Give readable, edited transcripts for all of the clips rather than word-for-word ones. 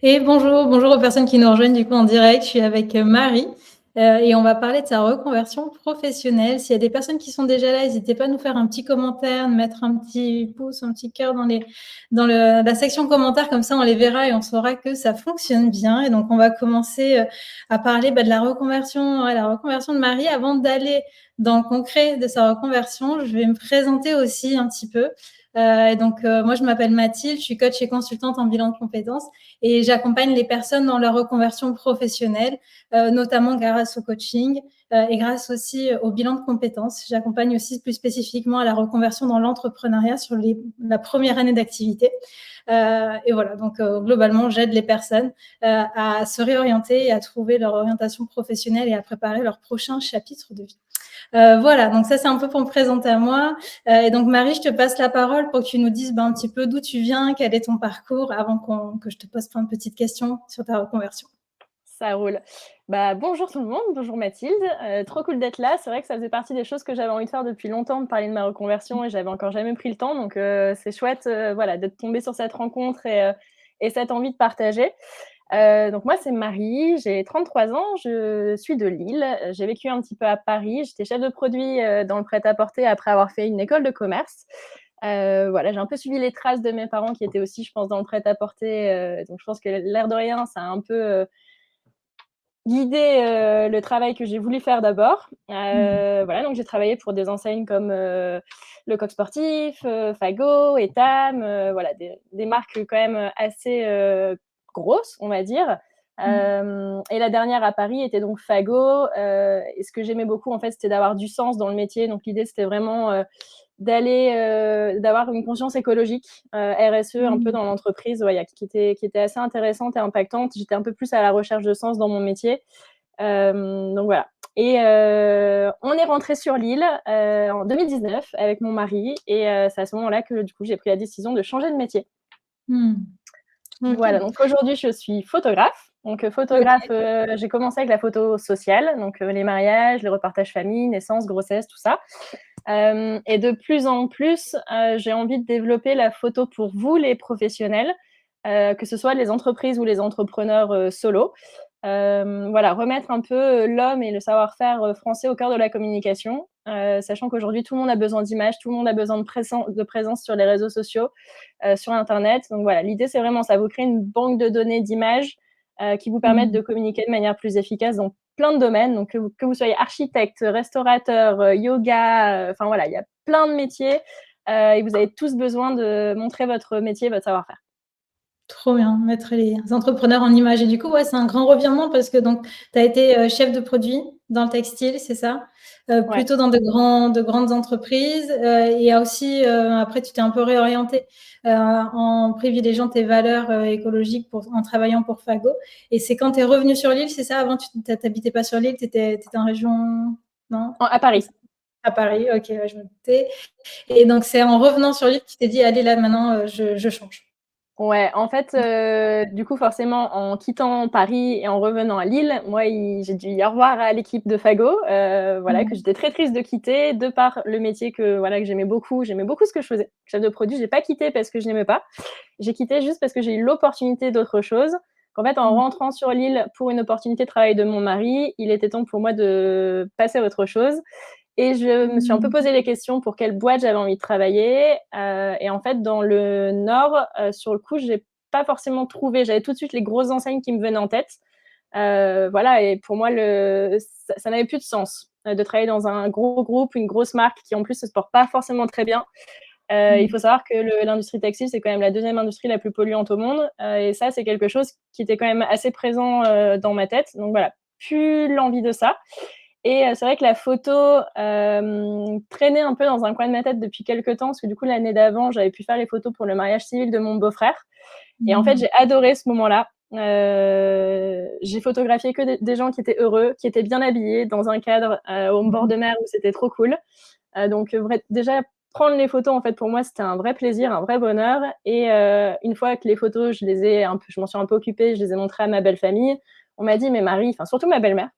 Et bonjour aux personnes qui nous rejoignent du coup en direct. Je suis avec Marie et on va parler de sa reconversion professionnelle. S'il y a des personnes qui sont déjà là, n'hésitez pas à nous faire un petit commentaire, mettre un petit pouce, un petit cœur la section commentaires, comme ça on les verra et on saura que ça fonctionne bien. Et donc on va commencer à parler de la reconversion de Marie. Avant d'aller dans le concret de sa reconversion, je vais me présenter aussi un petit peu. Moi je m'appelle Mathilde, je suis coach et consultante en bilan de compétences et j'accompagne les personnes dans leur reconversion professionnelle, notamment grâce au coaching et grâce aussi au bilan de compétences. J'accompagne aussi plus spécifiquement à la reconversion dans l'entrepreneuriat sur la première année d'activité. Et voilà, donc globalement, j'aide les personnes à se réorienter et à trouver leur orientation professionnelle et à préparer leur prochain chapitre de vie. Voilà, donc ça c'est un peu pour me présenter à moi. Et donc Marie, je te passe la parole pour que tu nous dises un petit peu d'où tu viens, quel est ton parcours, avant que je te pose plein de petites questions sur ta reconversion. Ça roule. Bonjour tout le monde, bonjour Mathilde, trop cool d'être là. C'est vrai que ça faisait partie des choses que j'avais envie de faire depuis longtemps, de parler de ma reconversion et j'avais encore jamais pris le temps donc c'est chouette, voilà, d'être tombée sur cette rencontre et cette envie de partager. Donc moi, c'est Marie, j'ai 33 ans, je suis de Lille. J'ai vécu un petit peu à Paris. J'étais chef de produit, dans le prêt-à-porter après avoir fait une école de commerce. Voilà, j'ai un peu suivi les traces de mes parents qui étaient aussi, je pense, dans le prêt-à-porter, donc je pense que l'air de rien, ça a un peu, guidé, le travail que j'ai voulu faire d'abord. Mmh. Voilà, donc j'ai travaillé pour des enseignes comme, Le Coq Sportif, Fago, Etam, voilà, des marques quand même assez, grosses, on va dire. Mmh. Et la dernière à Paris était donc Fago, et ce que j'aimais beaucoup, en fait, c'était d'avoir du sens dans le métier. Donc l'idée, c'était vraiment, d'avoir une conscience écologique, RSE un peu Mmh. dans l'entreprise, ouais, qui était assez intéressante et impactante. J'étais un peu plus à la recherche de sens dans mon métier. Donc voilà. Et on est rentré sur l'île en 2019 avec mon mari et c'est à ce moment-là que du coup j'ai pris la décision de changer de métier. Mmh. Voilà, OK. donc aujourd'hui je suis photographe. Donc photographe, OK. j'ai commencé avec la photo sociale, donc les mariages, les reportages famille, naissance, grossesse, tout ça. Et de plus en plus, j'ai envie de développer la photo pour vous, les professionnels, que ce soit les entreprises ou les entrepreneurs solo. Voilà, remettre un peu l'homme et le savoir-faire français au cœur de la communication, sachant qu'aujourd'hui, tout le monde a besoin d'images, tout le monde a besoin de présence sur les réseaux sociaux, sur Internet. Donc voilà, l'idée, c'est vraiment ça, vous créer une banque de données d'images qui vous permettent Mmh. de communiquer de manière plus efficace dans plein de domaines. Donc que vous soyez architecte, restaurateur, yoga, enfin voilà, il y a plein de métiers et vous avez tous besoin de montrer votre métier, votre savoir-faire. Trop bien, mettre les entrepreneurs en image. Et du coup, ouais, c'est un grand revirement parce que donc tu as été, chef de produit dans le textile, c'est ça? Ouais. Plutôt dans de grandes entreprises, et aussi, après tu t'es un peu réorientée, en privilégiant tes valeurs, écologiques en travaillant pour Fago. Et c'est quand tu es revenue sur l'île, c'est ça? Avant tu pas sur l'île, tu étais en région, non? À C'est Paris. ça? À Paris, OK, ouais, je me doutais. Et donc c'est en revenant sur l'île que tu t'es dit: «Allez là maintenant, je change». Ouais, en fait, du coup, forcément, en quittant Paris et en revenant à Lille, moi, j'ai dû dire au revoir à l'équipe de Fago, voilà, que Mmh. j'étais très triste de quitter, de par le métier que, voilà, que j'aimais beaucoup. J'aimais beaucoup ce que je faisais. Chef de produit, j'ai pas quitté parce que je n'aimais pas. J'ai quitté juste parce que j'ai eu l'opportunité d'autre chose. Qu'en fait, en Mmh. rentrant sur l'île pour une opportunité de travail de mon mari, il était temps pour moi de passer à autre chose. Et je me suis un peu Mmh. posé les questions pour quelle boîte j'avais envie de travailler. Et en fait, dans le Nord, sur le coup, j'ai pas forcément trouvé. J'avais tout de suite les grosses enseignes qui me venaient en tête. Voilà, et pour moi, ça n'avait plus de sens de travailler dans un gros groupe, une grosse marque qui en plus se porte pas forcément très bien. Il faut Mmh. savoir que l'industrie textile, c'est quand même la deuxième industrie la plus polluante au monde. Et ça, c'est quelque chose qui était quand même assez présent dans ma tête. Donc voilà, plus l'envie de ça. Et c'est vrai que la photo traînait un peu dans un coin de ma tête depuis quelques temps, parce que du coup, l'année d'avant, j'avais pu faire les photos pour le mariage civil de mon beau-frère. Et en fait, Mmh. j'ai adoré ce moment-là. J'ai photographié que des gens qui étaient heureux, qui étaient bien habillés, dans un cadre au bord Mmh. de mer où c'était trop cool. Donc déjà, prendre les photos, en fait, pour moi, c'était un vrai plaisir, un vrai bonheur. Et une fois que les photos, je m'en suis un peu occupée, je les ai montrées à ma belle famille. On m'a dit, mais Marie, enfin surtout ma belle-mère,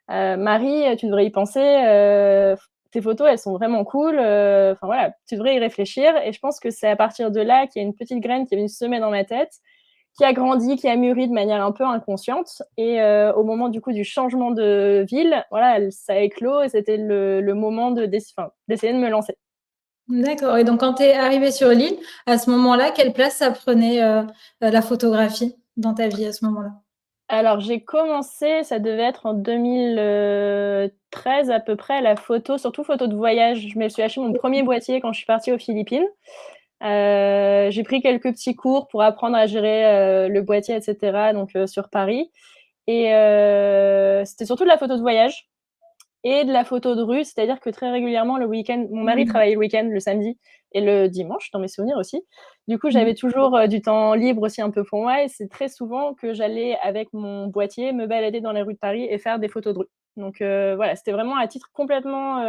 Marie, tu devrais y penser. Tes photos, elles sont vraiment cool. Enfin voilà, tu devrais y réfléchir. Et je pense que c'est à partir de là qu'il y a une petite graine qui est venue se semer dans ma tête, qui a grandi, qui a mûri de manière un peu inconsciente. Et au moment du coup du changement de ville, voilà, ça a éclos et c'était le moment d'essayer de me lancer. D'accord. Et donc, quand tu es arrivée sur l'île, à ce moment-là, quelle place ça prenait la photographie dans ta vie à ce moment-là? Alors j'ai commencé, ça devait être en 2013 à peu près, la photo, surtout photo de voyage. Je me suis acheté mon premier boîtier quand je suis partie aux Philippines. J'ai pris quelques petits cours pour apprendre à gérer le boîtier, et cetera, donc sur Paris. Et c'était surtout de la photo de voyage et de la photo de rue, c'est-à-dire que très régulièrement le week-end, mon mari Mmh. travaillait le week-end, le samedi et le dimanche, dans mes souvenirs aussi. Du coup, Mmh. j'avais toujours du temps libre aussi un peu pour moi et c'est très souvent que j'allais avec mon boîtier me balader dans les rues de Paris et faire des photos de rue. Donc voilà, c'était vraiment à titre complètement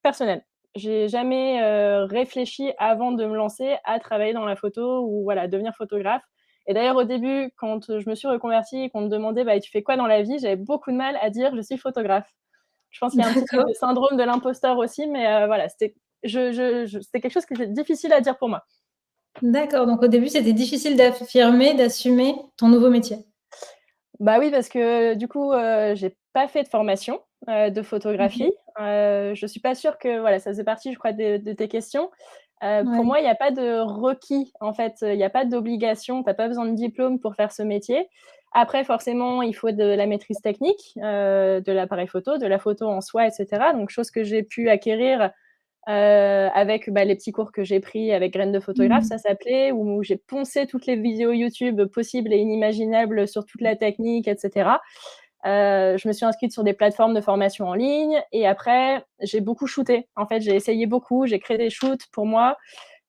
personnel. J'ai jamais réfléchi avant de me lancer à travailler dans la photo ou voilà, devenir photographe. Et d'ailleurs, au début, quand je me suis reconvertie et qu'on me demandait bah, tu fais quoi dans la vie, j'avais beaucoup de mal à dire je suis photographe. Je pense qu'il y a un petit truc D'accord. de syndrome de l'imposteur aussi, mais voilà, c'était quelque chose qui était difficile à dire pour moi. D'accord. Donc, au début, c'était difficile d'affirmer, d'assumer ton nouveau métier. Bah oui, parce que du coup, j'ai pas fait de formation de photographie. OK. Je suis pas sûre que voilà, ça faisait partie, je crois, de tes questions. Pour Ouais. moi, il y a pas de requis, en fait, il y a pas d'obligation. Tu as pas besoin de diplôme pour faire ce métier. Après, forcément, il faut de la maîtrise technique, de l'appareil photo, de la photo en soi, et cetera. Donc chose que j'ai pu acquérir avec bah, les petits cours que j'ai pris avec Graines de photographe, Mmh. ça s'appelait, où j'ai poncé toutes les vidéos YouTube possibles et inimaginables sur toute la technique, et cetera. Je me suis inscrite sur des plateformes de formation en ligne et après, j'ai beaucoup shooté. En fait, j'ai essayé beaucoup, j'ai créé des shoots pour moi.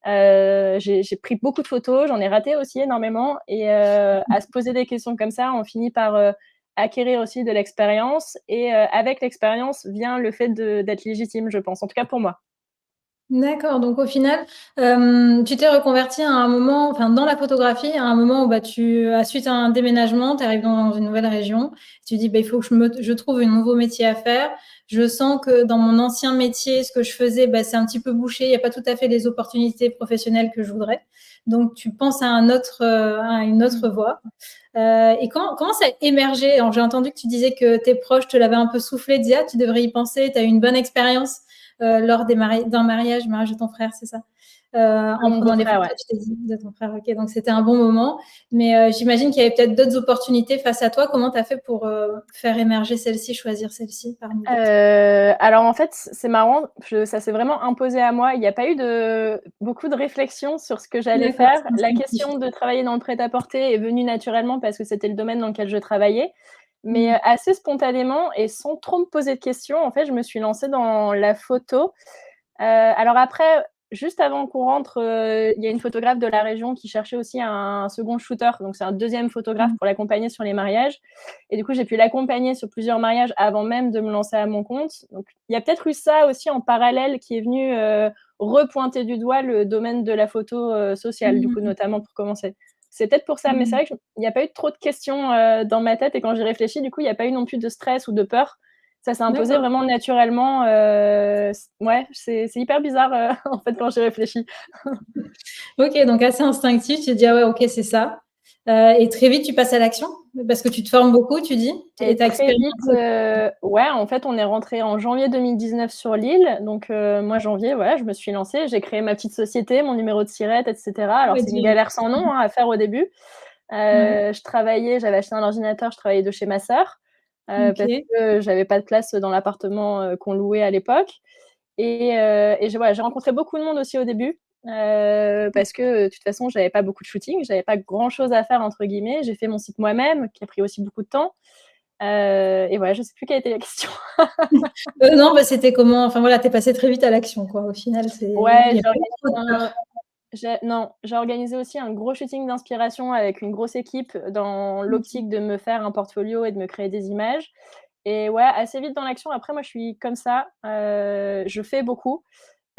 J'ai pris beaucoup de photos, j'en ai raté aussi énormément et à se poser des questions comme ça, on finit par acquérir aussi de l'expérience et avec l'expérience vient le fait d'être légitime, je pense, en tout cas pour moi. D'accord, donc au final, tu t'es reconvertie à un moment, enfin dans la photographie, à un moment où bah, suite à un déménagement, tu arrives dans une nouvelle région, tu dis bah, il faut que je trouve un nouveau métier à faire. Je sens que dans mon ancien métier, ce que je faisais, bah, c'est un petit peu bouché, il n'y a pas tout à fait les opportunités professionnelles que je voudrais. Donc tu penses à une autre voie. Et comment ça a émergé? Alors, j'ai entendu que tu disais que tes proches te l'avaient un peu soufflé, disaient ah, tu devrais y penser, tu as eu une bonne expérience lors d'un mariage de ton frère, c'est ça? En Mon prenant les beau-frère, ouais. photos, tu t'es dit de ton frère, ok, donc c'était un bon moment. Mais j'imagine qu'il y avait peut-être d'autres opportunités face à toi. Comment tu as fait pour faire émerger celle-ci, choisir celle-ci parmi d'autres? Alors en fait, c'est marrant, ça s'est vraiment imposé à moi. Il n'y a pas eu beaucoup de réflexion sur ce que j'allais D'accord, faire. c'est La instinctif. question de travailler dans le prêt-à-porter est venue naturellement parce que c'était le domaine dans lequel je travaillais. Mais Mm. assez spontanément et sans trop me poser de questions, en fait, je me suis lancée dans la photo. Alors après, juste avant qu'on rentre, il y a une photographe de la région qui cherchait aussi un second shooter, donc c'est un deuxième photographe Mm. pour l'accompagner sur les mariages. Et du coup, j'ai pu l'accompagner sur plusieurs mariages avant même de me lancer à mon compte. Donc il y a peut-être eu ça aussi en parallèle qui est venu repointer du doigt le domaine de la photo sociale, du coup, Mm. notamment pour commencer. C'est peut-être pour ça, mais c'est Mm. vrai qu'il n'y a pas eu trop de questions dans ma tête et quand j'ai réfléchi, du coup, il n'y a pas eu non plus de stress ou de peur. Ça s'est imposé D'accord. vraiment naturellement. Ouais, c'est hyper bizarre en fait quand j'y réfléchis. Ok, donc assez instinctif, tu te dis ah ouais, ok, c'est ça. Et très vite, tu passes à l'action parce que tu te formes beaucoup, tu dis, et Et tu as très expérimenté. vite, ouais, en fait, on est rentré en janvier 2019 sur l'île. Donc, moi, janvier, voilà, je me suis lancée. J'ai créé ma petite société, mon numéro de SIRET, et cetera. Alors, Ouais, c'est une direct. galère sans nom hein, à faire au début. Ouais. J'avais acheté un ordinateur, je travaillais de chez ma sœur parce Ok. que j'avais pas de place dans l'appartement qu'on louait à l'époque. Et voilà, j'ai rencontré beaucoup de monde aussi au début parce que de toute façon, j'avais pas beaucoup de shooting, j'avais pas grand-chose à faire entre guillemets. J'ai fait mon site moi-même, qui a pris aussi beaucoup de temps. Et voilà, je sais plus quelle était la question. Non, bah, c'était comment? Enfin voilà, tu es passée très vite à l'action, quoi. Au final, il Ouais, y a pas eu trop de peur. j'ai organisé aussi un gros shooting d'inspiration avec une grosse équipe dans OK. l'optique de me faire un portfolio et de me créer des images. Et ouais, assez vite dans l'action. Après, moi, je suis comme ça. Je fais beaucoup.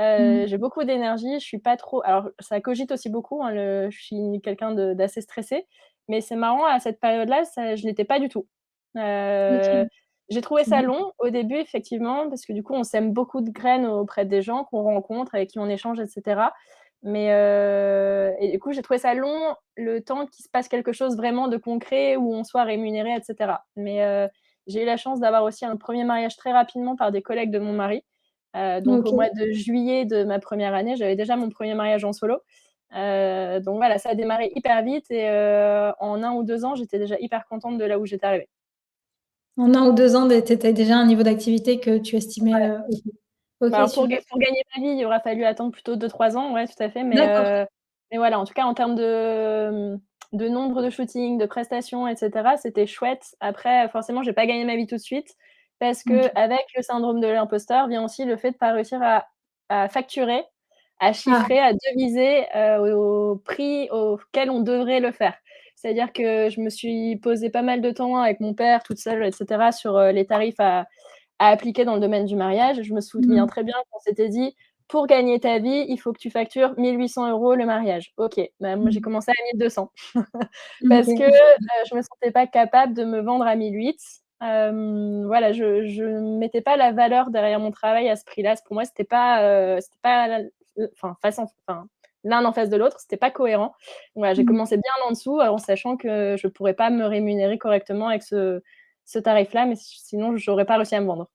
Mmh. J'ai beaucoup d'énergie. Je suis pas trop. Alors, ça cogite aussi beaucoup. Hein, je suis quelqu'un d'assez stressé. Mais c'est marrant, à cette période-là, je l'étais pas du tout. Heu, OK. j'ai trouvé C'est ça bien. long au début, effectivement, parce que du coup, on sème beaucoup de graines auprès des gens qu'on rencontre, avec qui on échange, et cetera. Et du coup, j'ai trouvé ça long, le temps qu'il se passe quelque chose vraiment de concret, où on soit rémunéré, et cetera. J'ai eu la chance d'avoir aussi un premier mariage très rapidement par des collègues de mon mari. Donc au mois OK. de juillet de ma première année, j'avais déjà mon premier mariage en solo. Donc voilà, ça a démarré hyper vite et en 1 ou 2 ans, j'étais déjà hyper contente de là où j'étais arrivée. En 1 ou 2 ans, tu étais déjà à un niveau d'activité que tu estimais, Ouais. OK. Bah, OK, alors super. pour gagner ma vie, il aura fallu attendre plutôt 2-3 ans, ouais, tout à fait, D'accord. mais voilà, en tout cas, en termes de nombre de shootings, de prestations, et cetera, c'était chouette. Après, forcément, j'ai pas gagné ma vie tout de suite parce OK. qu'avec le syndrome de l'imposteur vient aussi le fait de pas réussir à facturer, à Ah, chiffrer, à deviser, au prix auquel on devrait le faire. C'est-à-dire que je me suis posé pas mal de temps avec mon père, toute seule, et cetera, sur, les tarifs à appliquer dans le domaine du mariage. Je me souviens mmh, très bien qu'on s'était dit: «Pour gagner ta vie, il faut que tu factures 1 800 € le mariage». OK, bah, moi j'ai mmh. commencé à 1 200 parce que, OK. je me sentais pas capable de me vendre à 1 800. Voilà, je mettais pas la valeur derrière mon travail à ce prix-là. Pour moi, c'était pas la enfin, l'un en face de l'autre, c'était pas cohérent. Voilà, j'ai Mmh. commencé bien en dessous, en sachant que je pourrais pas me rémunérer correctement avec ce tarif-là, mais sinon j'aurais pas réussi à me vendre.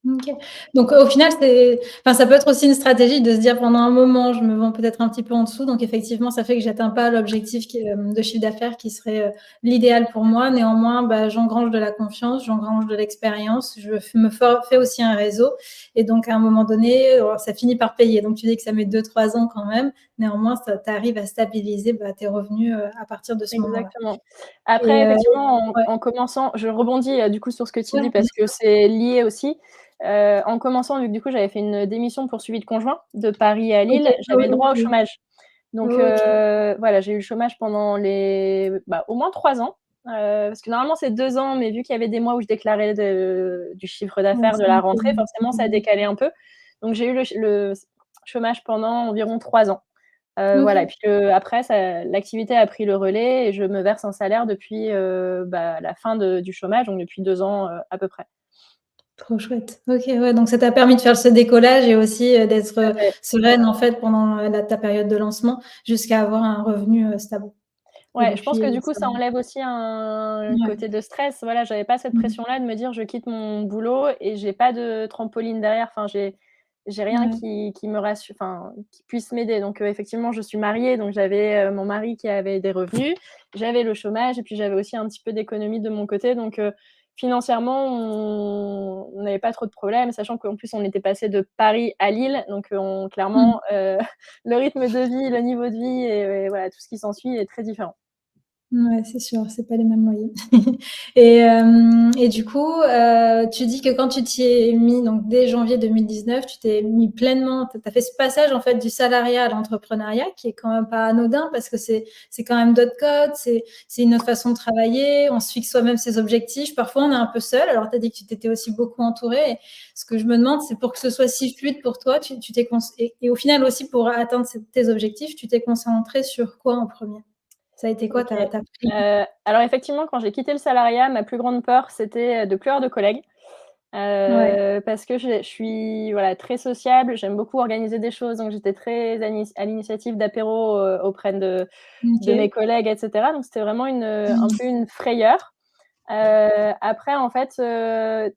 OK. Donc au final, enfin, ça peut être aussi une stratégie de se dire pendant un moment, je me vends peut-être un petit peu en dessous, donc effectivement, ça fait que j'atteins pas l'objectif de chiffre d'affaires qui serait, l'idéal pour moi. Néanmoins, bah, j'engrange de la confiance, j'engrange de l'expérience, je f me for fais aussi un réseau et donc à un moment donné, ça finit par payer. Donc tu dis que ça met 2-3 ans quand même. Néanmoins, tu arrives à stabiliser, bah, tes revenus, à partir de ce moment-là Exactement. Après, et effectivement, ouais. en commençant je rebondis, du coup, sur ce que tu Ouais, dis bien parce que sûr. c'est lié aussi. En commençant, vu que du coup, j'avais fait une démission pour suivi de conjoint de Paris à OK. Lille, j'avais le droit au OK. chômage. Donc OK. voilà, j'ai eu le chômage pendant au moins 3 ans, parce que normalement, c'est 2 ans, mais vu qu'il y avait des mois où je déclarais du chiffre Ouais, d'affaires de c'est la un peu rentrée, forcément, ça a décalé un peu. Donc j'ai eu le chômage pendant environ 3 ans. Voilà et OK. puis, après ça l'activité a pris le relais et je me verse un salaire depuis, la fin du chômage, donc depuis 2 ans, à peu près. Trop chouette. OK, ouais, donc ça t'a permis de faire ce décollage et aussi, d'être, Tout à fait. sereine, en fait, pendant, ta période de lancement jusqu'à avoir un revenu, stable et Ouais, je pense depuis, que du coup, ça ça enlève aussi un ouais. côté de stress. Voilà, j'avais pas cette Mmh. pression-là de me dire: «Je quitte mon boulot et j'ai pas de trampoline derrière». Enfin, j'ai rien Ouais. qui me rassure, enfin, qui puisse m'aider. Donc, effectivement, je suis mariée, donc j'avais, mon mari qui avait des revenus, j'avais le chômage et puis j'avais aussi un petit peu d'économie de mon côté. Donc, financièrement, on n'avait pas trop de problèmes, sachant qu'en plus, on était passé de Paris à Lille. Donc, Mmh. clairement, le rythme de vie, le niveau de vie et voilà, tout ce qui s'ensuit est très différent. Ouais, c'est sûr, c'est pas les mêmes loyers et du coup, tu dis que quand tu t'y es mis, donc dès janvier 2019, tu t'es mis pleinement tu as fait ce passage, en fait, du salariat à l'entrepreneuriat qui est quand même pas anodin parce que c'est quand même d'autres codes, c'est une autre façon de travailler, on se fixe soi-même ses objectifs. Parfois, on est un peu seul. Alors, tu as dit que tu t'étais aussi beaucoup entourée et ce que je me demande, c'est pour que ce soit si fluide pour toi, tu t'es cons et au final aussi pour atteindre tes objectifs, tu t'es concentrée sur quoi en premier? Ça a été quoi OK. ta prime? Alors effectivement, quand j'ai quitté le salariat, ma plus grande peur, c'était, de plus avoir de collègues, Ouais, parce que je suis, voilà, très sociable, j'aime beaucoup organiser des choses, donc j'étais très à l'initiative d'apéros, auprès de mes OK. collègues, et cetera. Donc c'était vraiment un Mmh. peu une frayeur. Après en fait,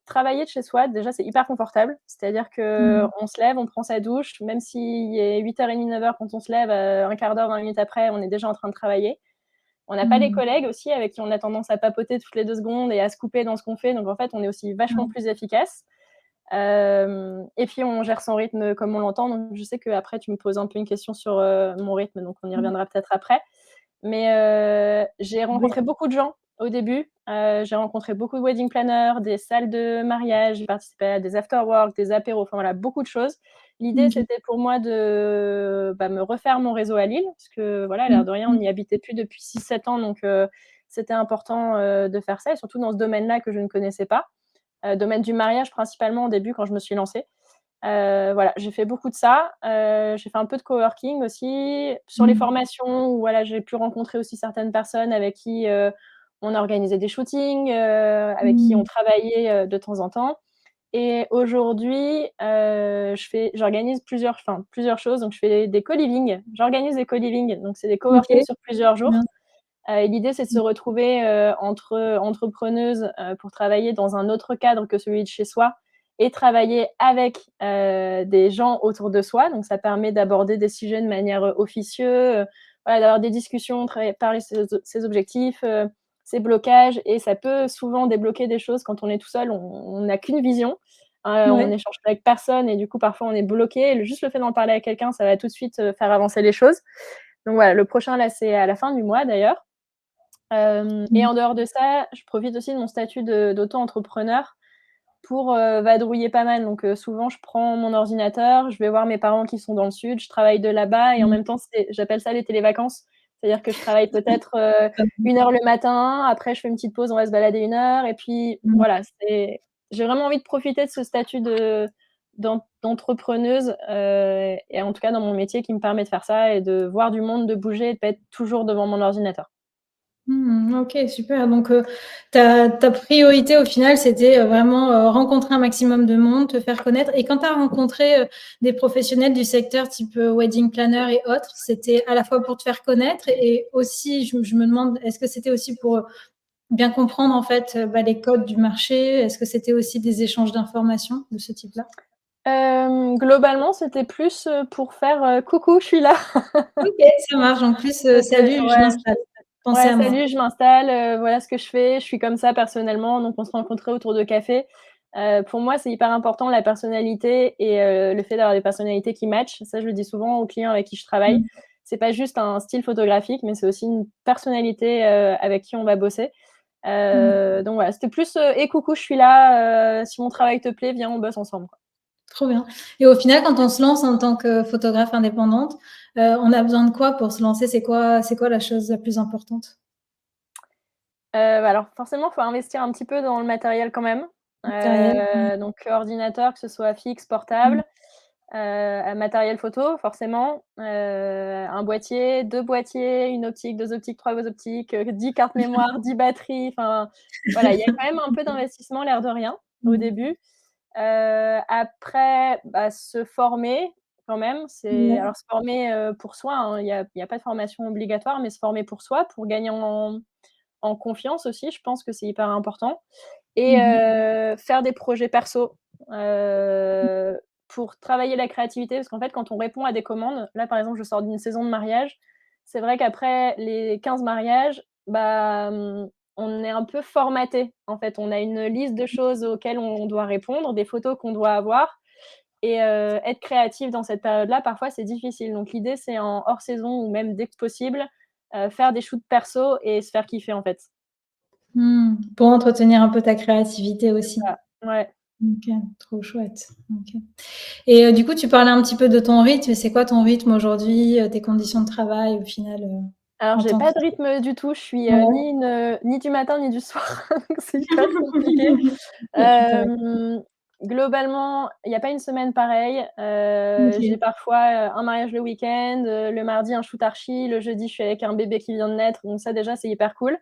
travailler de chez soi, déjà, c'est hyper confortable. C'est-à-dire Mmh. qu'on se lève, on prend sa douche, même s'il est 8:30, 9:00 quand on se lève, 1/4 d'heure, 20 minutes après, on est déjà en train de travailler. On n'a pas les Mmh. collègues aussi avec qui on a tendance à papoter toutes les 2 secondes et à se couper dans ce qu'on fait, donc en fait, on est aussi vachement Ouais. plus efficace. Et puis on gère son rythme comme on l'entend, donc je sais qu'après tu me poses un peu une question sur, mon rythme, donc on y Mmh. reviendra peut-être après. Mais j'ai Oui. rencontré beaucoup de gens au début. J'ai rencontré beaucoup de wedding planners, des salles de mariage, j'ai participé à des after work, des apéros, enfin voilà, beaucoup de choses. L'idée, OK. c'était pour moi de, me refaire mon réseau à Lille, parce que voilà, l'air Mmh. de rien, on Mmh. n'y habitait plus depuis 6-7 ans, donc c'était important, de faire ça et surtout dans ce domaine-là que je ne connaissais pas. Domaine du mariage principalement au début quand je me suis lancée. Voilà, j'ai fait beaucoup de ça. J'ai fait un peu de coworking aussi. Sur les Mmh. formations où voilà, j'ai pu rencontrer aussi certaines personnes avec qui, on a organisé des shootings, avec qui on Mmh. travaillait, de temps en temps. Et aujourd'hui, j'organise plusieurs choses. Donc je fais des co-living. J'organise des co-living, donc c'est des coworking OK, sur plusieurs jours. bien. Et l'idée, c'est de se retrouver, entre entrepreneuses, pour travailler dans un autre cadre que celui de chez soi et travailler avec, des gens autour de soi. Donc ça permet d'aborder des sujets de manière, officieux, voilà, d'avoir des discussions, parler ses objectifs, ses blocages, et ça peut souvent débloquer des choses quand on est tout seul, on n'a qu'une vision, on Ouais. échange avec personne et du coup, parfois, on est bloqué. Juste le fait d'en parler à quelqu'un, ça va tout de suite, faire avancer les choses. Donc voilà, le prochain là, c'est à la fin du mois d'ailleurs. Et Mmh. en dehors de ça, je profite aussi de mon statut d'auto-entrepreneur pour, vadrouiller pas mal. Donc, souvent, je prends mon ordinateur, je vais voir mes parents qui sont dans le sud, je travaille de là-bas et en Mmh. même temps, j'appelle ça les télévacances. C'est-à-dire que je travaille peut-être, Pas mal. 1 heure le matin, après je fais une petite pause, on va se balader 1 heure et puis Mmh. voilà, j'ai vraiment envie de profiter de ce statut d'entrepreneuse, et en tout cas dans mon métier qui me permet de faire ça et de voir du monde, de bouger et de pas être toujours devant mon ordinateur. Mmh, OK, super. Donc, ta priorité au final, c'était, vraiment, rencontrer un maximum de monde, te faire connaître et quand tu as rencontré, des professionnels du secteur type, wedding planner et autres, c'était à la fois pour te faire connaître et aussi je me demande, est-ce que c'était aussi pour, bien comprendre en fait, bah, les codes du marché? Est-ce que c'était aussi des échanges d'informations de ce type-là? Globalement, c'était plus, pour faire, «Coucou, je suis là». OK, ça marche. En plus, «Salut, je Ouais, m'installe, pensez ouais, à moi». salut, je m'installe, voilà ce que je fais, je suis comme ça personnellement, donc on se rencontrait autour de café. Pour moi, c'est hyper important la personnalité et le fait d'avoir des personnalités qui matchent. Ça, je le dis souvent aux clients avec qui je travaille. Mmh. C'est pas juste un style photographique, mais c'est aussi une personnalité, avec qui on va bosser. Mmh. Donc voilà, c'était plus, «Et coucou, je suis là, si mon travail te plaît, viens, on bosse ensemble», quoi. Trop bien et au final, quand on se lance en tant que photographe indépendante, on a besoin de quoi pour se lancer? C'est quoi la chose la plus importante? Bah, alors forcément, il faut investir un petit peu dans le matériel quand même. Matériel? Mmh. Donc ordinateur, que ce soit fixe, Mmh. portable, un matériel photo forcément, un boîtier, 2 boîtiers, une optique, 2 optiques, 3 optiques, 10 cartes mémoire, 10 batteries, enfin voilà, il y a quand même un peu d'investissement, l'air de rien, au Mmh. début. Après, bah, se former quand même, Ouais. alors se former, pour soi, hein, il y a pas de formation obligatoire, mais se former pour soi, pour gagner en confiance aussi, je pense que c'est hyper important et Mmh mh. faire des projets perso, pour travailler la créativité. Parce qu'en fait, quand on répond à des commandes, là, par exemple, je sors d'une saison de mariage. C'est vrai qu'après les 15 mariages, bah, on est un peu formaté. En fait, on a une liste de choses auxquelles on doit répondre, des photos qu'on doit avoir et être créatif dans cette période-là, parfois, c'est difficile. Donc l'idée, c'est en hors saison ou même dès que possible, faire des shoots perso et se faire kiffer, en fait. Mmh. Pour entretenir un peu ta créativité C'est aussi. ça, ouais. OK, trop chouette. OK et du coup, tu parlais un petit peu de ton rythme. C'est quoi ton rythme aujourd'hui, tes conditions de travail au final, Alors en j'ai tant que pas de rythme du tout, je suis, ouais. ni du matin ni du soir, donc c'est hyper compliqué. D'accord. Hem, Globalement, il y a pas une semaine pareille. J'ai OK. parfois, un mariage le week-end, le mardi un shoot archi, le jeudi je suis avec un bébé qui vient de naître, donc ça déjà c'est hyper cool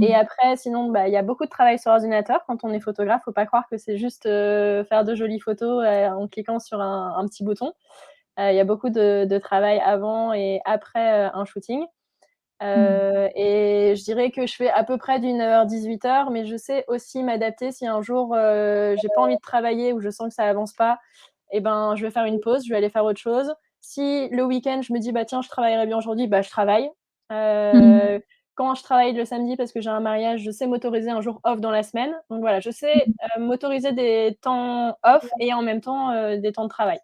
et Mmh. après sinon, bah, il y a beaucoup de travail sur ordinateur quand on est photographe. Faut pas croire que c'est juste, faire de jolies photos, en cliquant sur un petit bouton. Il y a beaucoup de travail avant et après, un shooting. Mmh. Et je dirais que je fais à peu près du 9h-18h, mais je sais aussi m'adapter si un jour, j'ai pas envie de travailler ou je sens que ça avance pas et ben, je vais faire une pause, je vais aller faire autre chose. Si le week-end, je me dis: «Bah, tiens, je travaillerai bien aujourd'hui», bah, je travaille. Mmh. Heu, Quand je travaille le samedi parce que j'ai un mariage, je sais m'autoriser un jour off dans la semaine. Donc voilà, je sais, m'autoriser des temps off et en même temps, des temps de travail.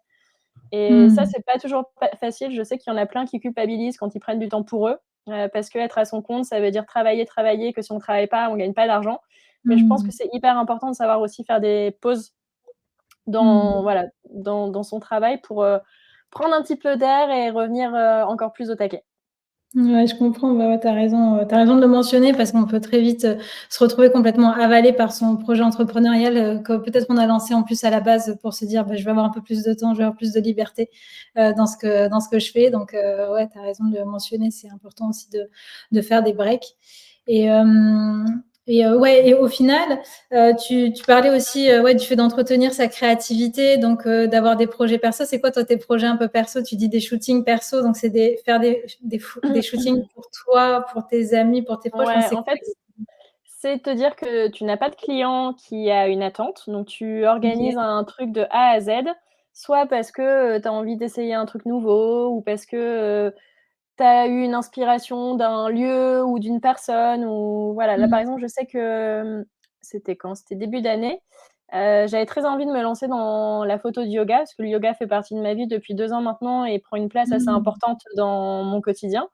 Et ça, Mmh. c'est pas toujours facile. Je sais qu'il y en a plein qui culpabilisent quand ils prennent du temps pour eux, parce qu'être à son compte, ça veut dire travailler, travailler, que si on travaille pas, on gagne pas d'argent. Mais je pense que Mmh. c'est hyper important de savoir aussi faire des pauses Mmh. dans voilà, dans son travail pour, prendre un petit peu d'air et revenir, encore plus au taquet. Ouais, je comprends. Bah, ouais, tu raison de le mentionner parce qu'on peut très vite, se retrouver complètement avalé par son projet entrepreneurial, que peut-être on a lancé en plus à la base pour se dire: «Bah, je vais avoir un peu plus de temps, je vais avoir plus de liberté, dans ce que je fais». Donc, ouais, tu as raison de le mentionner, c'est important aussi de faire des breaks et Et ouais, et au final, tu parlais aussi, ouais, du fait d'entretenir sa créativité, donc d'avoir des projets perso. C'est quoi, toi, tes projets un peu perso? Tu dis des shootings perso, donc c'est faire des shootings pour toi, pour tes amis, pour tes proches. Enfin, Ouais, c'est en quoi fait, c'est te dire que tu n'as pas de client qui a une attente, donc tu OK. organises un truc de A à Z, soit parce que, tu as envie d'essayer un truc nouveau ou parce que, tu as eu une inspiration d'un lieu ou d'une personne ou voilà. Là, par Mmh. exemple, je sais que, c'était quand? C'était début d'année, j'avais très envie de me lancer dans la photo de yoga, parce que le yoga fait partie de ma vie depuis 2 ans maintenant et prend une place assez Mmh. importante dans mon quotidien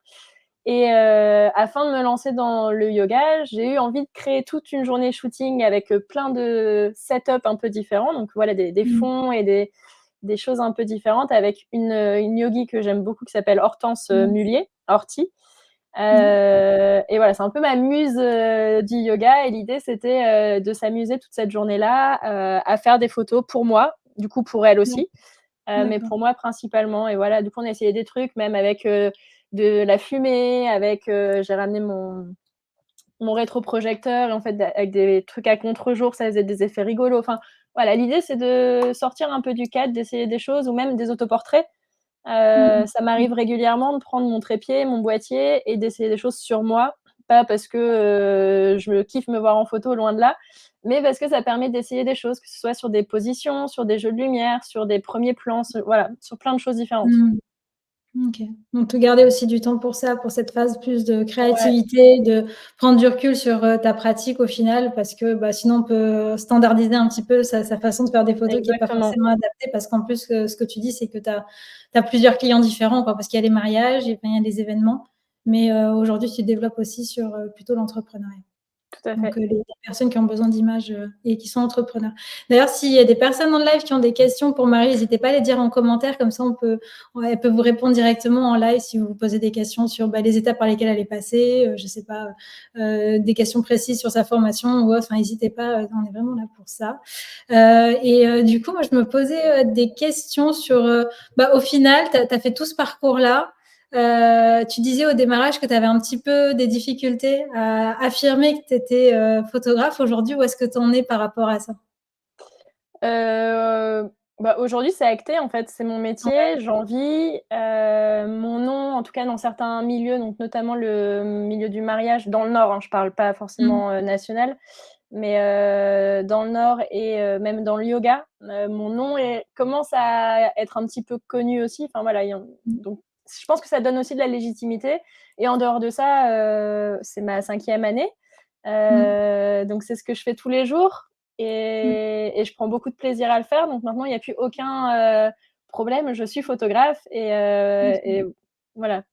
et afin de me lancer dans le yoga, j'ai eu envie de créer toute une journée shooting avec, plein de setup un peu différents, donc voilà des Mmh. fonds et des choses un peu différentes avec une yogi que j'aime beaucoup qui s'appelle Hortense, Ouais. Mullier, Horty. Ouais. Et voilà, c'est un peu ma muse, du yoga et l'idée c'était, de s'amuser toute cette journée-là, à faire des photos pour moi, du coup pour elle Ouais. aussi, mais D'accord. pour moi principalement et voilà, du coup on a essayé des trucs même avec, de la fumée, avec, j'ai ramené mon rétroprojecteur et en fait avec des trucs à contre-jour, ça faisait des effets rigolos. Enfin voilà, l'idée c'est de sortir un peu du cadre, d'essayer des choses ou même des autoportraits. Mmh Ça mh. m'arrive régulièrement de prendre mon trépied, mon boîtier et d'essayer des choses sur moi. Pas parce que, je me kiffe me voir en photo, loin de là, mais parce que ça permet d'essayer des choses, que ce soit sur des positions, sur des jeux de lumière, sur des premiers plans, voilà, sur plein de choses différentes. Mmh. OK. Donc te garder aussi du temps pour ça, pour cette phase plus de Ouais, créativité, de prendre du recul sur, ta pratique au final parce que, bah, sinon on peut standardiser un petit peu sa façon de faire des photos qui est pas exactement. forcément adaptée parce qu'en plus, ce que tu dis, c'est que tu as plusieurs clients différents, quoi, parce qu'il y a les mariages et enfin, il y a les événements. Mais, aujourd'hui, tu te développes aussi sur, plutôt l'entrepreneuriat. Tout à Donc, fait. les personnes qui ont besoin d'images, et qui sont entrepreneurs. D'ailleurs, s'il y a des personnes dans le live qui ont des questions pour Marie, n'hésitez pas à les dire en commentaire, comme ça elle peut vous répondre directement en live si vous vous posez des questions sur, bah, les étapes par lesquelles elle est passée, je sais pas, des questions précises sur sa formation ou autre, enfin n'hésitez pas, on est vraiment là pour ça. Du coup, moi je me posais, des questions sur, bah, au final, tu as fait tout ce parcours-là. Tu disais au démarrage que tu avais un petit peu des difficultés à affirmer que tu étais, photographe. Aujourd'hui, où est-ce que tu en es par rapport à ça? Bah, aujourd'hui, c'est acté, en fait, c'est mon Ouais. métier, j'en vis. Mon nom, en tout cas dans certains milieux, donc notamment le milieu du mariage dans le Nord, hein, je parle pas Mmh. forcément, national, mais dans le Nord et même dans le yoga, mon nom commence à être un petit peu connu aussi. Enfin voilà, Mmh. donc je pense que ça donne aussi de la légitimité et en dehors de ça, c'est ma 5e année, Mmh. donc c'est ce que je fais tous les jours Mmh. et je prends beaucoup de plaisir à le faire. Donc maintenant, il y a plus aucun, problème. Je suis photographe et OK. voilà.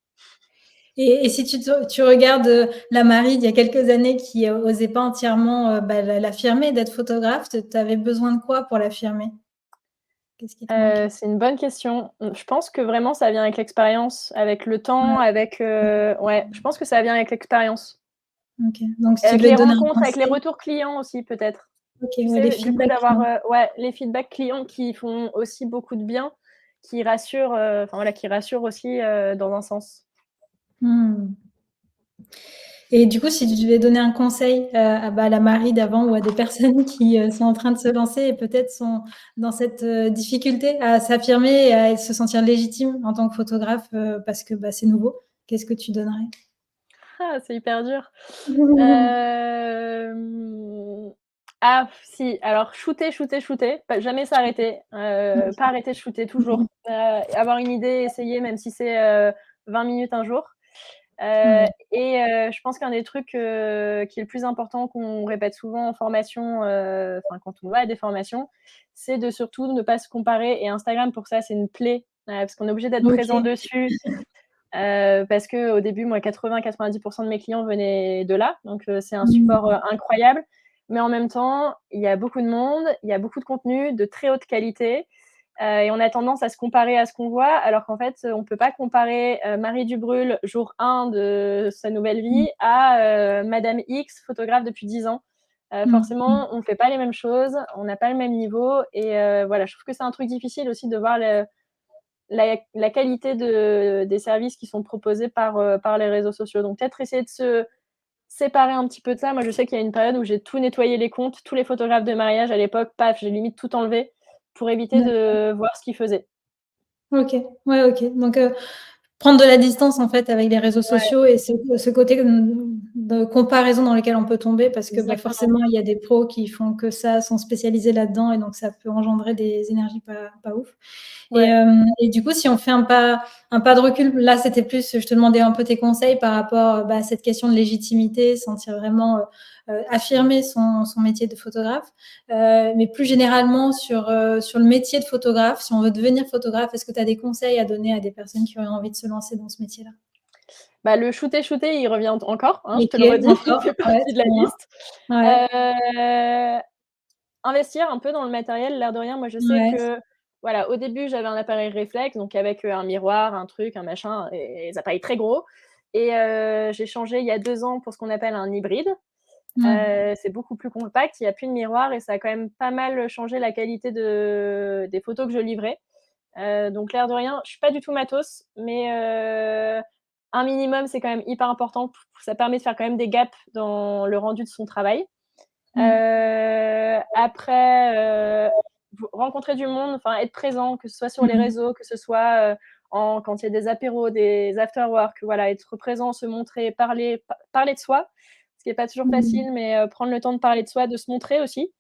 Et si tu regardes, la Marie d'il y a quelques années qui, osait pas entièrement, bah, l'affirmer, d'être photographe, tu avais besoin de quoi pour l'affirmer? Qu'est-ce qui te manquait? C'est une bonne question. Je pense que vraiment ça vient avec l'expérience, avec le temps, Ouais. avec, ouais, je pense que ça vient avec l'expérience. OK. Donc si tu Avec devais les te donner un rencontres, avec les conseil, retours clients aussi peut-être. OK, Tu ouais, les sais, du coup feedbacks d'avoir, clients. ouais, les feedbacks clients qui font aussi beaucoup de bien, qui rassurent, enfin voilà, qui rassurent aussi, dans un sens. Mmh. Et du coup, si tu devais donner un conseil, à, bah, la Marie d'avant ou à des personnes qui, sont en train de se lancer et peut-être sont dans cette, difficulté à s'affirmer et à se sentir légitime en tant que photographe, parce que, bah, c'est nouveau, qu'est-ce que tu donnerais? Ah, c'est hyper dur. Hem, ah si, alors shooter, shooter, shooter, pas jamais s'arrêter, pas OK. arrêter de shooter toujours, avoir une idée, essayer même si c'est, 20 minutes un jour, Ouais. je pense qu'un des trucs, qui est le plus important qu'on répète souvent en formation, enfin quand on va à des formations, c'est de surtout ne pas se comparer et Instagram pour ça, c'est une plaie, parce qu'on est obligé d'être présent OK. dessus. Parce qu'au début, moi, 80-90 de mes clients venaient de là, donc c'est un support, Mmh. incroyable. Mais en même temps, il y a beaucoup de monde, il y a beaucoup de contenu de très haute qualité, et on a tendance à se comparer à ce qu'on voit, alors qu'en fait, on peut pas comparer, Marie Dubrul, jour 1 de sa nouvelle Mmh. vie à, madame X, photographe depuis 10 ans. Mmh. Mmh. Forcément, on fait pas les mêmes choses, on n'a pas le même niveau et voilà, je trouve que c'est un truc difficile aussi de voir la qualité des services qui sont proposés par les réseaux sociaux. Donc peut-être essayer de se séparer un petit peu de ça. Moi, je sais qu'il y a une période où j'ai tout nettoyé les comptes, tous les photographes de mariage à l'époque, paf, j'ai limite tout enlevé pour éviter D'accord. de voir ce qu'ils faisaient. OK. Ouais, OK. Donc, prendre de la distance, en fait, avec les réseaux Ouais, sociaux et ce côté, de comparaison dans lequel on peut tomber parce que, bah, exactement. forcément, il y a des pros qui font que ça, sont spécialisés là-dedans et donc ça peut engendrer des énergies pas ouf Ouais. et du coup, si on fait un pas de recul, là, c'était plus je te demandais un peu tes conseils par rapport, bah, à cette question de légitimité, sentir vraiment, affirmer son métier de photographe. Mais plus généralement sur le métier de photographe, si on veut devenir photographe, est-ce que tu as des conseils à donner à des personnes qui auraient envie de se lancer dans ce métier-là? Bah, le shooter, shooter, il revient encore, hein, je te OK, le redis, il encore, fait ouais, partie de la très bien. liste. Ouais, Heu, investir un peu dans le matériel, l'air de rien, moi je sais ouais, que, voilà, au début, j'avais un appareil réflexe, donc avec, un miroir, un truc, un machin et des appareils très gros et j'ai changé il y a 2 ans pour ce qu'on appelle un hybride. ouais. C'est beaucoup plus compact, il y a plus de miroir et ça a quand même pas mal changé la qualité des photos que je livrais. Donc l'air de rien, je suis pas du tout matos, mais un minimum, c'est quand même hyper important. Ça permet de faire quand même des gaps dans le rendu de son travail. Mmh. Après, rencontrer du monde, enfin être présent, que ce soit sur les Mmh. réseaux, que ce soit, quand il y a des apéros, des after work, voilà, être présent, se montrer, parler de soi, ce qui est pas toujours Mmh. facile, mais prendre le temps de parler de soi, de se montrer aussi.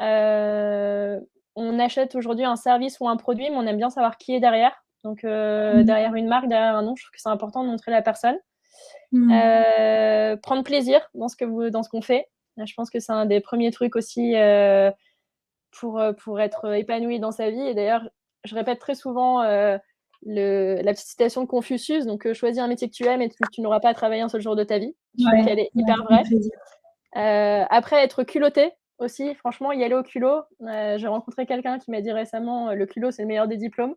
Heu, on achète aujourd'hui un service ou un produit, mais on aime bien savoir qui est derrière. Donc Mmh. derrière une marque, derrière un nom, je trouve que c'est important de montrer la personne. Mmh. Prendre plaisir dans ce qu'on fait. Je pense que c'est un des premiers trucs aussi, pour être épanoui dans sa vie et d'ailleurs, je répète très souvent, la petite citation de Confucius, donc «Choisis un métier que tu aimes et tu n'auras pas à travailler un seul jour de ta vie». Je trouve Ouais, qu'elle est ouais, hyper prendre vraie. plaisir. Après être culotté aussi, franchement, y aller au culot. J'ai rencontré quelqu'un qui m'a dit récemment, «Le culot, c'est le meilleur des diplômes».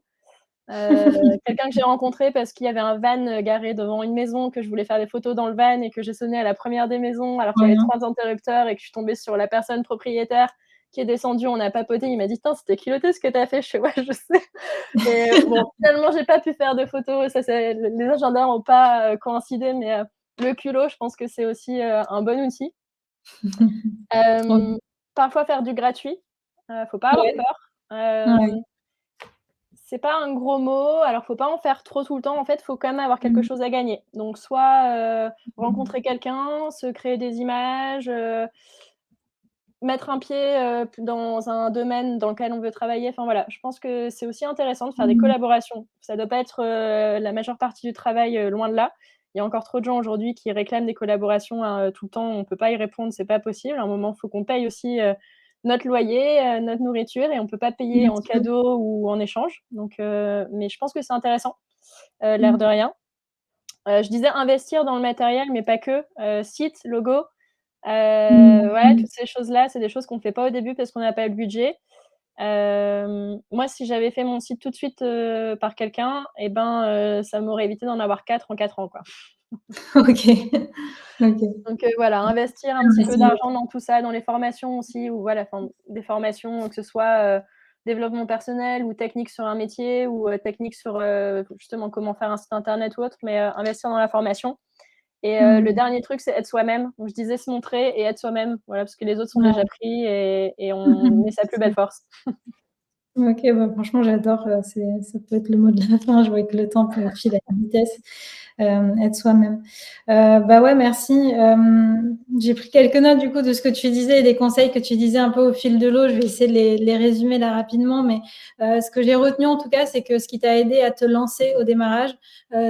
Heu, quelqu'un que j'ai rencontré parce qu'il y avait un van, garé devant une maison, que je voulais faire des photos dans le van et que j'ai sonné à la première des maisons alors qu'il Trop y avait bien. 3 interrupteurs et que je suis tombée sur la personne propriétaire qui est descendue, on a papoté, il m'a dit: «Tain, c'était culotté ce que tu as fait». Je fais: «Ouais, je sais» et bon, finalement, j'ai pas pu faire de photos, ça c'est les agendas ont pas, coïncidé mais le culot, je pense que c'est aussi, un bon outil. Trop bien. Hem, parfois faire du gratuit, faut pas avoir Ouais, peur. ouais. C'est pas un gros mot, alors faut pas en faire trop tout le temps. En fait, faut quand même avoir quelque Mmh. chose à gagner. Donc soit, Mmh. rencontrer quelqu'un, se créer des images, mettre un pied, dans un domaine dans lequel on veut travailler. Enfin voilà, je pense que c'est aussi intéressant de faire des Mmh. collaborations. Ça doit pas être, la majeure partie du travail, loin de là. Il y a encore trop de gens aujourd'hui qui réclament des collaborations, hein, tout le temps. On peut pas y répondre, c'est pas possible. À un moment, il faut qu'on paye aussi, notre loyer, notre nourriture et on peut pas payer Bien en sûr. cadeau ou en échange. Donc mais je pense que c'est intéressant, l'air Mmh. de rien. Je disais investir dans le matériel, mais pas que, site, logo, Mmh. voilà, Mmh. toutes ces choses-là, c'est des choses qu'on ne fait pas au début parce qu'on n'a pas le budget. Moi, si j'avais fait mon site tout de suite, par quelqu'un et ben, ça m'aurait évité d'en avoir 4 en 4 ans, quoi. OK. OK. Donc voilà, investir un petit peu Investir. d'argent dans tout ça, dans les formations aussi ou voilà, enfin, des formations, que ce soit, développement personnel ou technique sur un métier ou, technique sur, justement comment faire un site internet ou autre, mais, investir dans la formation et le Mmh. dernier truc, c'est être soi-même. Donc je disais se montrer et être soi-même, voilà, parce que les autres sont déjà Ouais. pris et on est sa plus belle force. OK, bah, franchement, j'adore, ça peut être le mot de la fin. Je vois que le temps file à une vitesse, être soi-même. Bah, ouais, merci. J'ai pris quelques notes, du coup, de ce que tu disais et des conseils que tu disais un peu au fil de l'eau. Je vais essayer de les résumer là rapidement, mais ce que j'ai retenu, en tout cas, c'est que ce qui t'a aidé à te lancer au démarrage,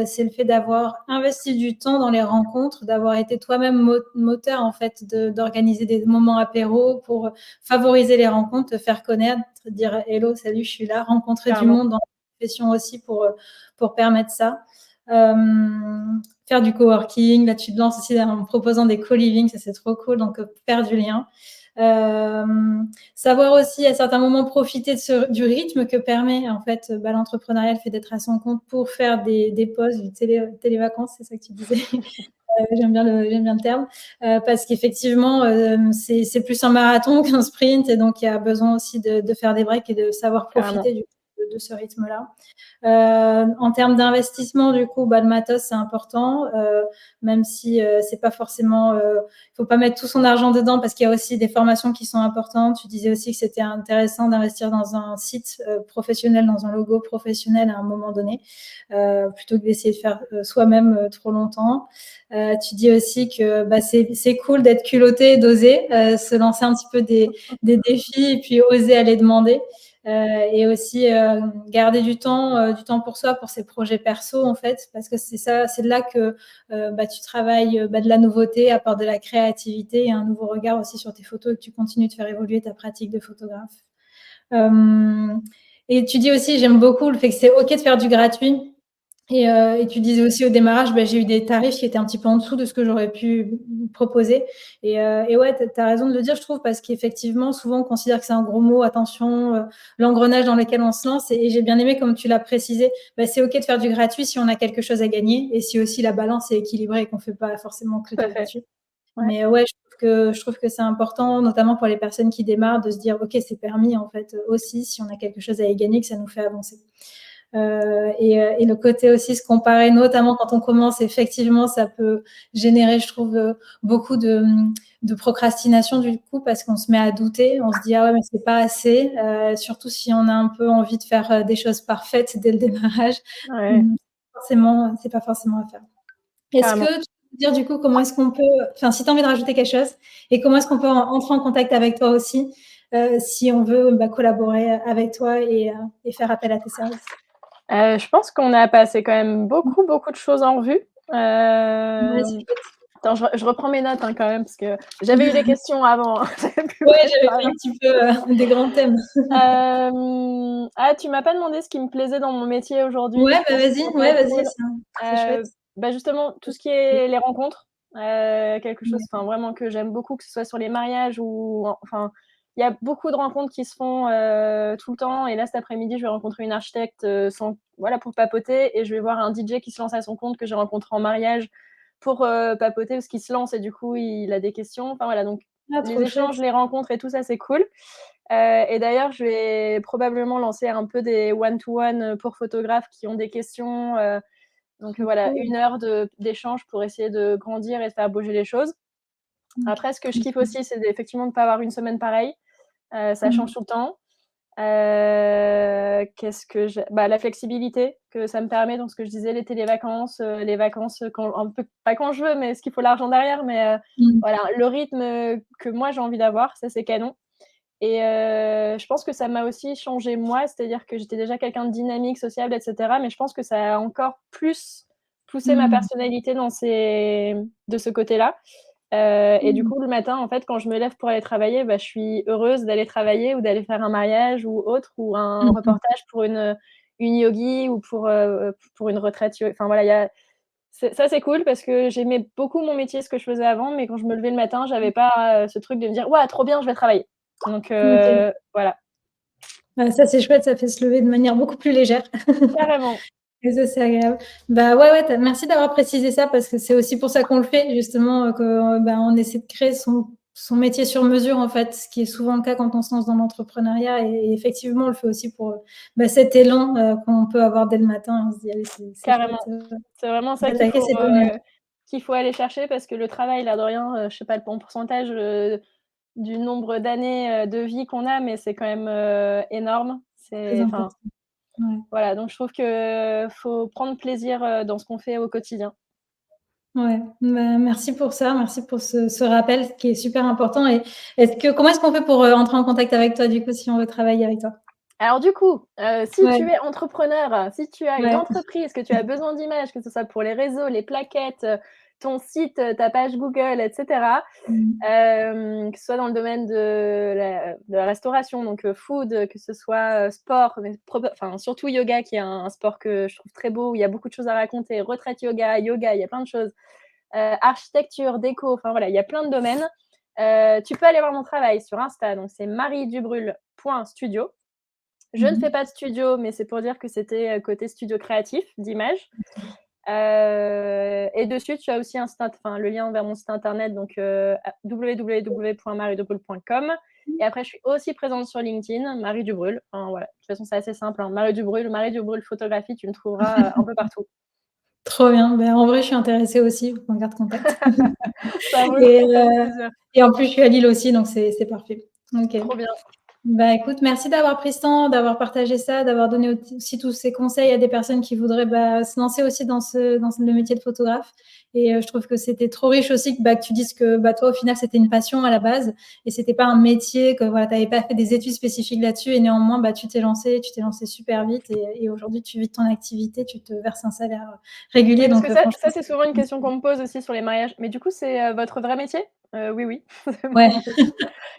c'est le fait d'avoir investi du temps dans les rencontres, d'avoir été toi-même moteur, en fait, d'organiser des moments apéros pour favoriser les rencontres, te faire connaître, dire hello, salut, je suis là, rencontrer du Carrément. monde dans la profession aussi pour permettre ça. Euh, faire du coworking, là tu te lances aussi en proposant des co-living, ça c'est trop cool, donc faire du lien. Euh, savoir aussi à certains moments profiter du rythme que permet en fait l'entrepreneuriat, le fait d'être à son compte pour faire des pauses, du télévacances, c'est ça que tu disais. J'aime bien le terme, parce qu'effectivement, c'est plus un marathon qu'un sprint et donc il y a besoin aussi de faire des breaks et de savoir Carrément. profiter de ce rythme-là. En termes d'investissement, du coup, le matos, c'est important, même si c'est pas forcément... Il faut pas mettre tout son argent dedans parce qu'il y a aussi des formations qui sont importantes. Tu disais aussi que c'était intéressant d'investir dans un site professionnel, dans un logo professionnel à un moment donné, plutôt que d'essayer de faire soi-même trop longtemps. Tu dis aussi que c'est cool d'être culotté, d'oser se lancer un petit peu des défis et puis oser aller demander. Et aussi garder du temps pour soi, pour ses projets perso en fait, parce que c'est ça, c'est là que tu travailles de la nouveauté, apportes de la créativité et un nouveau regard aussi sur tes photos et que tu continues de faire évoluer ta pratique de photographe. Et tu dis aussi, j'aime beaucoup le fait que c'est ok de faire du gratuit. Et tu disais aussi au démarrage, j'ai eu des tarifs qui étaient un petit peu en dessous de ce que j'aurais pu proposer. Et ouais, tu as raison de le dire, je trouve, parce qu'effectivement, souvent, on considère que c'est un gros mot, attention, l'engrenage dans lequel on se lance. Et j'ai bien aimé, comme tu l'as précisé, c'est OK de faire du gratuit si on a quelque chose à gagner et si aussi la balance est équilibrée et qu'on ne fait pas forcément que du gratuit. Ouais. Mais ouais, je trouve que c'est important, notamment pour les personnes qui démarrent, de se dire, OK, c'est permis, en fait, aussi, si on a quelque chose à y gagner, que ça nous fait avancer. Et le côté aussi se comparer, notamment quand on commence, effectivement, ça peut générer, je trouve, beaucoup de procrastination du coup, parce qu'on se met à douter, on se dit ah ouais mais c'est pas assez, surtout si on a un peu envie de faire des choses parfaites dès le démarrage. Ouais. C'est pas forcément à faire. Est-ce que tu peux dire du coup comment est-ce qu'on peut, enfin si tu as envie de rajouter quelque chose, et comment est-ce qu'on peut entrer en contact avec toi aussi si on veut collaborer avec toi et faire appel à tes services? Je pense qu'on a passé quand même beaucoup de choses en revue. Ouais, c'est chouette. Attends, je reprends mes notes, quand même, parce que j'avais eu des questions avant, hein. Ouais, j'avais fait un petit peu des grands thèmes. Tu m'as pas demandé ce qui me plaisait dans mon métier aujourd'hui. Ouais, Je pense que vas-y, ça peut ouais, être vas-y, cool. c'est chouette. Justement, tout ce qui est les rencontres, quelque chose, vraiment que j'aime beaucoup, que ce soit sur les mariages ou enfin, il y a beaucoup de rencontres qui se font tout le temps. Et là, cet après-midi, je vais rencontrer une architecte pour papoter, et je vais voir un DJ qui se lance à son compte que j'ai rencontré en mariage pour papoter parce qu'il se lance et du coup, il a des questions. Enfin voilà, donc les échanges, les rencontres et tout ça, c'est cool. Et d'ailleurs, je vais probablement lancer un peu des one-to-one pour photographes qui ont des questions. Donc voilà, 1 heure d'échange pour essayer de grandir et de faire bouger les choses. Après, ce que je kiffe aussi, c'est effectivement de ne pas avoir une semaine pareille. Ça change tout le temps. Qu'est-ce que j'ai la flexibilité que ça me permet, donc ce que je disais, l'été, les vacances quand un peu pas quand je veux, mais est-ce qu'il faut l'argent derrière, mais voilà, le rythme que moi j'ai envie d'avoir, ça c'est canon. Et je pense que ça m'a aussi changé moi, c'est-à-dire que j'étais déjà quelqu'un de dynamique, sociable, et cetera, mais je pense que ça a encore plus poussé ma personnalité de ce côté-là. Et du coup, le matin, en fait, quand je me lève pour aller travailler, je suis heureuse d'aller travailler ou d'aller faire un mariage ou autre, ou un reportage pour une yogi ou pour une retraite. Enfin voilà, ça c'est cool parce que j'aimais beaucoup mon métier, ce que je faisais avant, mais quand je me levais le matin, j'avais pas ce truc de me dire ouais, trop bien, je vais travailler. Donc voilà. Ça c'est chouette, ça fait se lever de manière beaucoup plus légère. Carrément. Et ça, c'est agréable. Ouais, merci d'avoir précisé ça parce que c'est aussi pour ça qu'on le fait, justement, on essaie de créer son métier sur mesure, en fait, ce qui est souvent le cas quand on se lance dans l'entrepreneuriat. Et effectivement, on le fait aussi pour cet élan qu'on peut avoir dès le matin. On se dit, allez, c'est Carrément. chouette. C'est vraiment ça D'attaquer ces domaines. qu'il faut aller chercher, parce que le travail, l'air de rien, je sais pas le pourcentage du nombre d'années de vie qu'on a, mais c'est quand même énorme. Très important. Ouais. Voilà, donc je trouve que faut prendre plaisir dans ce qu'on fait au quotidien. Ouais, merci pour ça, merci pour ce rappel qui est super important. Et comment est-ce qu'on fait pour entrer en contact avec toi, du coup, si on veut travailler avec toi? Alors du coup, si Ouais. tu es entrepreneur, si tu as une Ouais. entreprise, que tu as besoin d'images, que ce soit pour les réseaux, les plaquettes, ton site, ta page Google, et cetera, que ce soit dans le domaine de la restauration, donc food, que ce soit sport, mais surtout yoga, qui est un sport que je trouve très beau, où il y a beaucoup de choses à raconter, retraite yoga, il y a plein de choses, architecture, déco, enfin voilà, il y a plein de domaines. Tu peux aller voir mon travail sur Insta, donc c'est mariedubrulle.studio. Je ne fais pas de studio, mais c'est pour dire que c'était côté studio créatif d'image. Et dessus, tu as aussi le lien vers mon site internet, donc www.mariedubrulle.com. Et après, je suis aussi présente sur LinkedIn, Marie Dubrul. Enfin, voilà. De toute façon, c'est assez simple, hein. Marie Dubrul photographie, tu me trouveras un peu partout. Trop bien. Ben, en vrai, je suis intéressée aussi, faut qu'on garde contact. Ça roule, Et, ça fait plaisir. et en plus, je suis à Lille aussi, donc c'est parfait. Ok. Trop bien. Bah écoute, merci d'avoir pris ce temps, d'avoir partagé ça, d'avoir donné aussi tous ces conseils à des personnes qui voudraient se lancer aussi dans le métier de photographe. Et je trouve que c'était trop riche aussi que tu dises que toi, au final, c'était une passion à la base et c'était pas un métier, que voilà, tu n'avais pas fait des études spécifiques là-dessus et néanmoins, tu t'es lancé super vite et aujourd'hui, tu vis de ton activité, tu te verses un salaire régulier. Oui, parce Donc que franchement, c'est souvent une question qu'on me pose aussi sur les mariages. Mais du coup, c'est votre vrai métier? Oui, oui, c'est ouais, mon métier.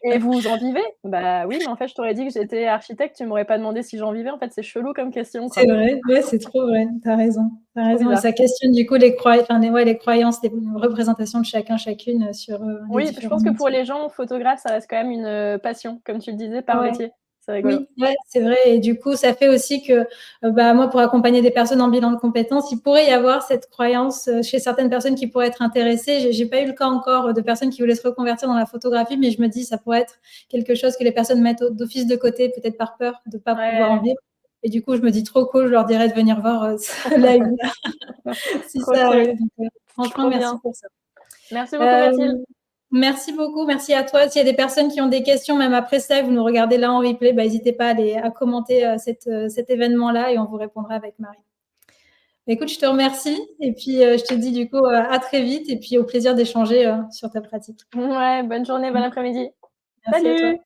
Et vous en vivez? Bah oui, mais en fait, je t'aurais dit que j'étais architecte, tu m'aurais pas demandé si j'en vivais. En fait, c'est chelou comme question, c'est quoi. vrai, ouais, c'est trop vrai, tu as raison. Tu as Trop raison et bizarre. ça questionne du coup les croyances, les représentations de chacun, chacune sur les Oui, je différents pense que pour métiers. les gens, photographe, ça reste quand même une, passion, comme tu le disais, par Ouais. métier. C'est rigolo. Oui, ouais, c'est vrai et du coup, ça fait aussi que, moi, pour accompagner des personnes en bilan de compétences, il pourrait y avoir cette croyance, chez certaines personnes qui pourraient être intéressées. J'ai pas eu le cas encore de personnes qui voulaient se reconvertir dans la photographie, mais je me dis ça pourrait être quelque chose que les personnes mettent d'office de côté, peut-être par peur de pas pouvoir en Ouais, vivre et du coup, je me dis trop cool, je leur dirais de venir voir, là si trop ça cool, arrive donc franchement trop merci bien. pour ça. Merci beaucoup, Mathilde. Euh, Merci beaucoup, merci à toi. S'il y a des personnes qui ont des questions, même après ça, vous nous regardez là en replay, n'hésitez pas à commenter cet événement-là et on vous répondra avec Marie. Écoute, je te remercie et puis je te dis du coup à très vite et puis au plaisir d'échanger sur ta pratique. Ouais, bonne journée, bon après-midi. Merci à toi. Salut!